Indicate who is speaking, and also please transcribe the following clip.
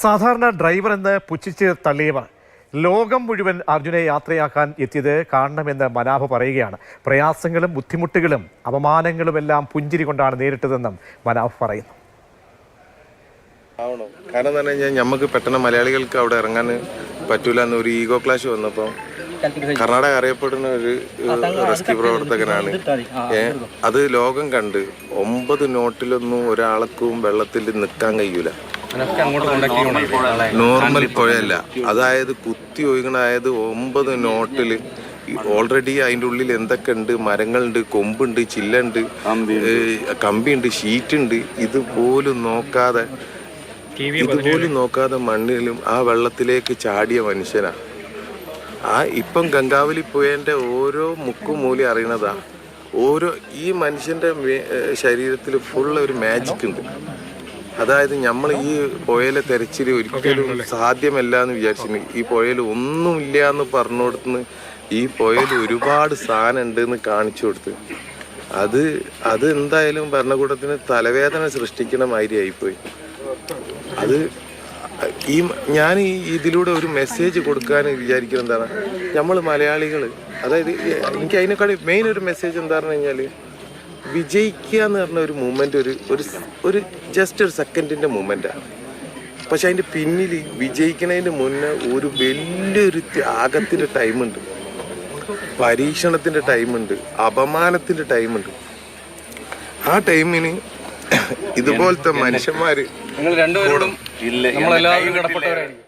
Speaker 1: സാധാരണ ഡ്രൈവർ എന്ന് പുച്ഛിച്ച് തള്ളിയവർ ലോകം മുഴുവൻ അർജുനെ യാത്രയാക്കാൻ എത്തിയത് കാണണമെന്ന് മനാഫ് പറയുകയാണ്. പ്രയാസങ്ങളും ബുദ്ധിമുട്ടുകളും അപമാനങ്ങളുമെല്ലാം പുഞ്ചിരി കൊണ്ടാണ് നേരിട്ടതെന്നും മനാഫ് പറയുന്നു.
Speaker 2: കാരണം എന്ന് പറഞ്ഞു കഴിഞ്ഞാൽ നമുക്ക് പെട്ടെന്ന് മലയാളികൾക്ക് അവിടെ ഇറങ്ങാൻ പറ്റൂല എന്നൊരു ഈഗോ ക്ലാഷ് വന്നപ്പോൾ കർണാടക അറിയപ്പെടുന്ന ഒരു റെസ്ക്യൂ പ്രവർത്തകനാണ്. അത് ലോകം കണ്ട് 9 നോട്ടിലൊന്നും ഒരാൾക്കും വെള്ളത്തിൽ നിൽക്കാൻ കഴിയൂല. നോർമൽ പുഴയല്ല, അതായത് കുത്തി ഒഴുകണായത് 9 നോട്ടിൽ ഓൾറെഡി അതിൻ്റെ ഉള്ളിൽ എന്തൊക്കെ ഉണ്ട്, മരങ്ങളുണ്ട്, കൊമ്പുണ്ട്, ചില്ലുണ്ട്, കമ്പിയുണ്ട്, ഷീറ്റുണ്ട്. ഇതുപോലും നോക്കാതെ മണ്ണിലും ആ വെള്ളത്തിലേക്ക് ചാടിയ മനുഷ്യനാണ്. ഇപ്പം ഗംഗാവലി പുഴേൻ്റെ ഓരോ മുക്കും മൂലി അറിയണതാ. ഈ മനുഷ്യൻ്റെ ശരീരത്തിൽ ഫുള്ള് ഒരു മാജിക് ഉണ്ട്. അതായത് നമ്മൾ ഈ പുഴയിലെ തെരച്ചിൽ ഒരിക്കലും സാധ്യമല്ല എന്ന് വിചാരിച്ചിന്. ഈ പുഴയിൽ ഒന്നുമില്ല എന്ന് പറഞ്ഞു കൊടുത്തുനിന്ന് ഈ പുഴയിൽ ഒരുപാട് സാധനം ഉണ്ട് എന്ന് കാണിച്ചു കൊടുത്ത് അത് എന്തായാലും ഭരണകൂടത്തിന് തലവേദന സൃഷ്ടിക്കണ മാതിരി ആയിപ്പോയി. ഞാൻ ഇതിലൂടെ ഒരു മെസ്സേജ് കൊടുക്കാൻ വിചാരിക്കുന്നത് എന്താണ്, നമ്മൾ മലയാളികൾ, അതായത് എനിക്ക് അതിനേക്കാൾ മെയിൻ ഒരു മെസ്സേജ് എന്താ പറഞ്ഞു കഴിഞ്ഞാൽ, വിജയിക്കുക എന്ന് പറഞ്ഞ ഒരു മൂമെൻ്റ് ഒരു ജസ്റ്റ് ഒരു സെക്കൻഡിൻ്റെ മൂമെൻ്റാണ്. പക്ഷെ അതിൻ്റെ പിന്നിൽ വിജയിക്കുന്നതിന് മുന്നേ ഒരു വലിയൊരു ത്യാഗത്തിൻ്റെ ടൈമുണ്ട്, പരീക്ഷണത്തിൻ്റെ ടൈമുണ്ട്, അപമാനത്തിൻ്റെ ടൈമുണ്ട്. ആ ടൈമിന് ഇതുപോലത്തെ മനുഷ്യന്മാർ
Speaker 3: നിങ്ങൾ രണ്ടുപേരോടും നമ്മളെല്ലാവരും കടപ്പെട്ടവരായിരിക്കും.